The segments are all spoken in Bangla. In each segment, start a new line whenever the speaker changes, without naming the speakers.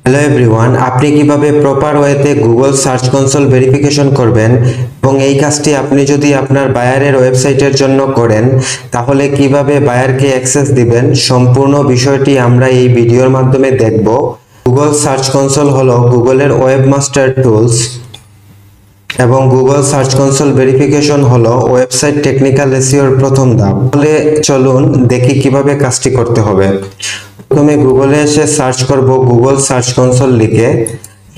হ্যালো এভরিওয়ান, আপনি কিভাবে প্রপার ওয়েতে গুগল সার্চ কনসোল ভেরিফিকেশন করবেন এবং এই কাজটি আপনি যদি আপনার বায়ারের ওয়েবসাইটের জন্য করেন তাহলে কিভাবে বায়ারকে অ্যাক্সেস দিবেন সম্পূর্ণ বিষয়টি আমরা এই ভিডিওর মাধ্যমে দেখব। গুগল সার্চ কনসোল হলো গুগলের ওয়েবমাস্টার টুলস এবং গুগল সার্চ কনসোল ভেরিফিকেশন হলো ওয়েবসাইট টেকনিক্যাল এসইওর প্রথম ধাপ। তাহলে চলুন দেখি কিভাবে কাজটি করতে হবে। প্রথমে গুগলে এসে সার্চ করব গুগল সার্চ কনসোল লিখে।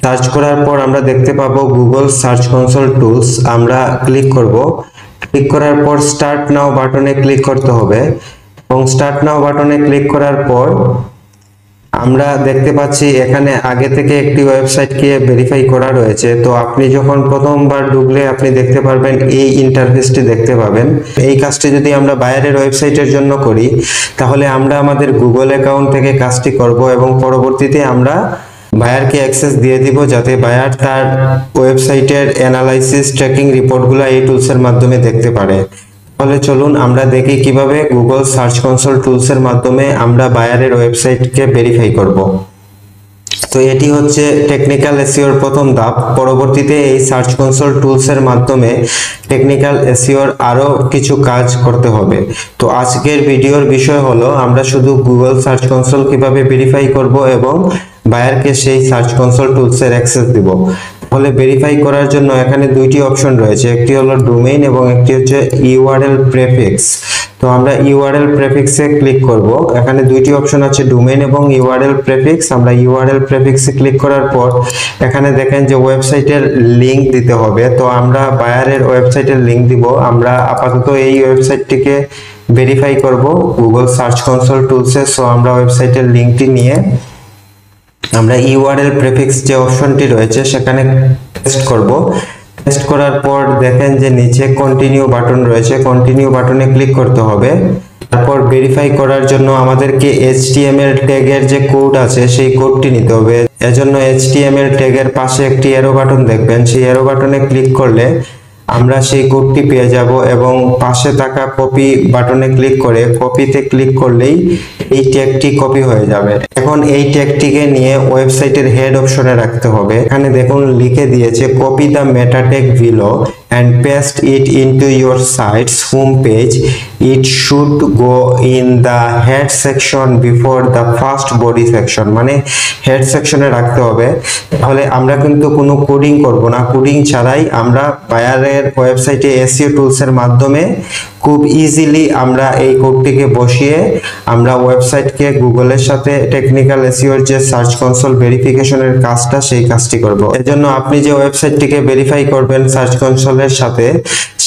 সার্চ করার পর আমরা দেখতে পাবো গুগল সার্চ কনসোল টুলস। আমরা ক্লিক করব। ক্লিক করার পর স্টার্ট নাও বাটনে ক্লিক করতে হবে এবং স্টার্ট নাও বাটনে ক্লিক করার পর আমরা দেখতে পাচ্ছি এখানে আগে থেকে একটি ওয়েবসাইটকে ভেরিফাই করা রয়েছে। তো আপনি যখন প্রথমবার ঢুকলে আপনি দেখতে পারবেন এই ইন্টারফেসটি দেখতে পাবেন। এই কাজটি যদি আমরা বায়ারের ওয়েবসাইটের জন্য করি তাহলে আমরা আমাদের গুগল অ্যাকাউন্ট থেকে কাজটি করব এবং পরবর্তীতে আমরা বায়ারকে অ্যাক্সেস দিয়ে দিব যাতে বায়ার তার ওয়েবসাইটের অ্যানালাইসিস ট্র্যাকিং রিপোর্টগুলো এই টুলসের মাধ্যমে দেখতে পারে। তাহলে চলুন আমরা দেখি কিভাবে গুগল সার্চ কনসোল টুলসের মাধ্যমে আমরা বায়ারের ওয়েবসাইটকে ভেরিফাই করব। তো এটি হচ্ছে টেকনিক্যাল এসইওর প্রথম ধাপ। পরবর্তীতে এই সার্চ কনসোল টুলসের মাধ্যমে টেকনিক্যাল এসইওর আরো কিছু কাজ করতে হবে। তো আজকের ভিডিওর বিষয় হলো আমরা শুধু গুগল সার্চ কনসোল কিভাবে ভেরিফাই করব এবং বায়ারকে সেই সার্চ কনসোল টুলসের অ্যাক্সেস দিব। তাহলে ভেরিফাই করার জন্য এখানে দুইটি অপশন রয়েছে, একটি হলো ডোমেইন এবং একটি হচ্ছে ইউআরএল প্রেফিক্স। তো আমরা ইউআরএল প্রেফিক্সে ক্লিক করব। এখানে দুইটি অপশন আছে, ডোমেইন এবং ইউআরএল প্রেফিক্স। আমরা ইউআরএল প্রেফিক্সে ক্লিক করার পর এখানে দেখেন যে ওয়েবসাইটের লিংক দিতে হবে। তো আমরা বায়ারের ওয়েবসাইটের লিংক দিব। আমরা আপাতত এই ওয়েবসাইটটিকে ভেরিফাই করব গুগল সার্চ কনসোল টুলসে। সো আমরা ওয়েবসাইটের লিংকটি নিয়ে আমরা ইউআরএল প্রেফিক্স যে অপশনটি রয়েছে সেখানে পেস্ট করব। পেস্ট করার পর দেখেন যে নিচে কন্টিনিউ বাটন রয়েছে, কন্টিনিউ বাটনে ক্লিক করতে হবে। তারপর ভেরিফাই করার জন্য আমাদেরকে HTML ট্যাগের যে কোড আছে সেই কোডটি নিতে হবে। এজন্য HTML ট্যাগের পাশে একটি অ্যারো বাটন দেখবেন, সেই অ্যারো বাটনে ক্লিক করলে আমরা সেই কোডটি পেয়ে যাব এবং পাশে থাকা কপি বাটনে ক্লিক করে কপিতে ক্লিক করলেই এই ট্যাগটি কপি হয়ে যাবে। এখন এই ট্যাগটিকে নিয়ে ওয়েবসাইটের হেড অপশনে রাখতে হবে। এখানে দেখুন লিখে দিয়েছে copy the meta tag below and paste it into your site's home page. It should go in the head section before the first body section. মানে হেড সেকশনে রাখতে হবে। তাহলে আমরা কিন্তু কোনো কোডিং করব না, কোডিং ছাড়াই আমরা বায়ারের ওয়েবসাইটে এসইও টুলসের মাধ্যমে খুব ইজিলি আমরা এই কোডটিকে বসিয়ে আমরা ওয়েবসাইটকে গুগলের সাথে টেকনিক্যাল এসইওর যে সার্চ কনসোল ভেরিফিকেশনের কাজটা সেই কাজটি করব। এজন্য আপনি যে ওয়েবসাইটটিকে ভেরিফাই করবেন সার্চ কনসোলের সাথে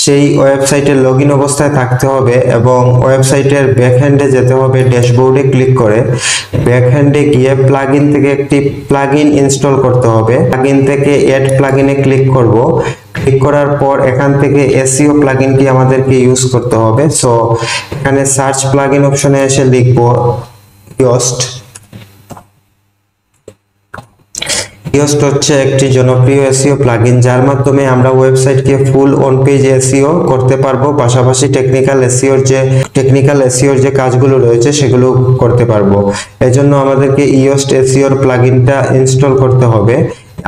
সেই ওয়েবসাইটের লগইন অবস্থায় থাকতে হবে এবং ওয়েবসাইটের ব্যাকহ্যান্ডে যেতে হবে। ড্যাশবোর্ডে ক্লিক করে ব্যাকহ্যান্ডে গিয়ে প্লাগইন থেকে একটি প্লাগইন ইনস্টল করতে হবে। প্লাগইন থেকে এড প্লাগইনে ক্লিক করব। ক্লিক করার পর এখান থেকে এসইও প্লাগইনটি আমাদেরকে ইউজ করতে হবে। সো এখানে সার্চ প্লাগইন অপশনে এসে লিখব ইয়োস্ট। ইয়োস্ট হচ্ছে একটি জনপ্রিয় এসইও প্লাগইন যার মাধ্যমে আমরা ওয়েবসাইটকে ফুল অন পেজ এসইও করতে পারবো, পাশাপাশি টেকনিক্যাল এসইওর যে কাজগুলো রয়েছে সেগুলো করতে পারবো। এজন্য আমাদেরকে ইয়োস্ট এসইওর প্লাগইনটা ইনস্টল করতে হবে।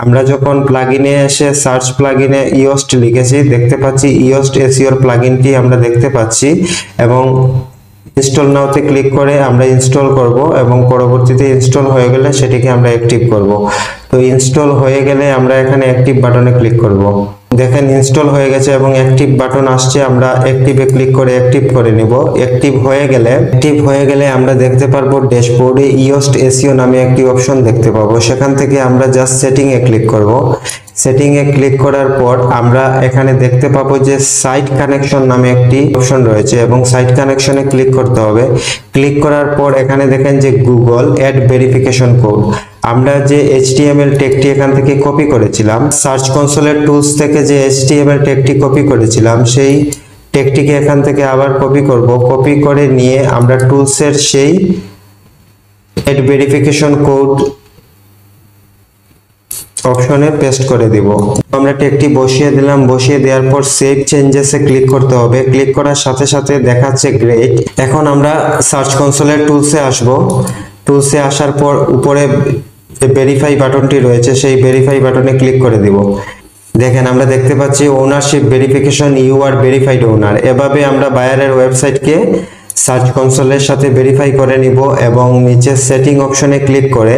আমরা যখন প্লাগইনে এসে সার্চ প্লাগইনে ইয়োস্ট লিখেছি দেখতে পাচ্ছি ইয়োস্ট এসইওর প্লাগইনটি আমরা দেখতে পাচ্ছি এবং ইনস্টল নাওতে ক্লিক করে আমরা ইনস্টল করব এবং পরবর্তীতে ইনস্টল হয়ে গেলে সেটিকে আমরা অ্যাক্টিভ করব। তো ইনস্টল হয়ে গেলে আমরা এখানে অ্যাক্টিভ বাটনে ক্লিক করব। দেখেন ইনস্টল হয়ে গেছে এবং অ্যাক্টিভ বাটন আসছে, আমরা অ্যাক্টিভে ক্লিক করে অ্যাক্টিভ করে নিব। অ্যাক্টিভ হয়ে গেলে আমরা দেখতে পারবো ড্যাশবোর্ডে ইয়োস্ট এসইও নামে একটি অপশন দেখতে পাবো। সেখান থেকে আমরা জাস্ট সেটিং এ ক্লিক করব। সেটিং এ ক্লিক করার পর আমরা এখানে দেখতে পাবো যে সাইট কানেকশন নামে একটি অপশন রয়েছে এবং সাইট কানেকশনে ক্লিক করতে হবে। ক্লিক করার পর এখানে দেখেন যে গুগল অ্যাড ভেরিফিকেশন কোড। আমরা যে HTML ট্যাগটি এখান থেকে কপি করেছিলাম সার্চ কনসোলের টুলস থেকে, যে HTML ট্যাগটি কপি করেছিলাম সেই ট্যাগটিকে এখান থেকে আবার কপি করব। কপি করে নিয়ে আমরা টুলসের সেই অ্যাড ভেরিফিকেশন কোড অপশনে পেস্ট করে দিব। আমরা ট্যাগটি বসিয়ে দিলাম। বসিয়ে দেওয়ার পর সেভ চেঞ্জেসে ক্লিক করতে হবে। ক্লিক করার সাথে সাথে দেখাচ্ছে গ্রেট। এখন আমরা সার্চ কনসোলের টুলসে আসব। টুলসে আসার পর উপরে যে ভেরিফাই বাটনটি রয়েছে সেই ভেরিফাই বাটনে ক্লিক করে দিব। দেখেন আমরা দেখতে পাচ্ছি ownership verification, you are verified owner. এভাবে আমরা বায়ারের ওয়েবসাইটকে সার্চ কনসোলের সাথে ভেরিফাই করে নিব এবং নিচে সেটিং অপশনে ক্লিক করে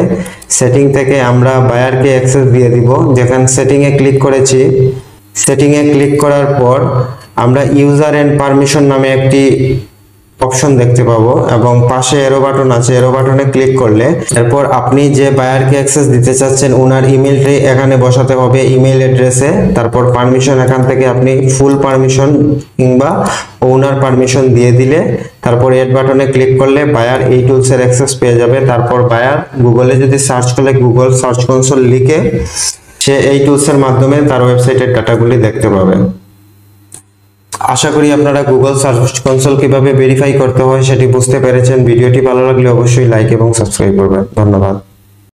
সেটিং থেকে আমরা বায়ারকে অ্যাক্সেস দিয়ে দিব। যেখানে সেটিং এ ক্লিক করেছি, সেটিং এ ক্লিক করার পর আমরা ইউজার এন্ড পারমিশন নামে একটি অপশন দেখতে পাবো এবং পাশে এরো বাটন আছে, এরো বাটনে ক্লিক করলে এরপর আপনি যে বায়ারকে অ্যাক্সেস দিতে চাচ্ছেন ওনার ইমেলটি এখানে বসাতে হবে ইমেল অ্যাড্রেসে। তারপর পারমিশন এখান থেকে আপনি ফুল পারমিশন কিংবা ওনার পারমিশন দিয়ে দিলে তারপর এড বাটনে ক্লিক করলে বায়ার এই টুলসের অ্যাক্সেস পেয়ে যাবে। তারপর বায়ার গুগলে যদি সার্চ করলে গুগল সার্চ কনসোল লিখে সে এই টুলসের মাধ্যমে তার ওয়েবসাইটের ডাটাগুলি দেখতে পাবে। আশা করি আপনারা গুগল সার্চ কনসোল কিভাবে ভেরিফাই করতে হয় সেটি বুঝতে পেরেছেন। ভিডিওটি ভালো লাগলে অবশ্যই লাইক এবং সাবস্ক্রাইব করবেন। ধন্যবাদ।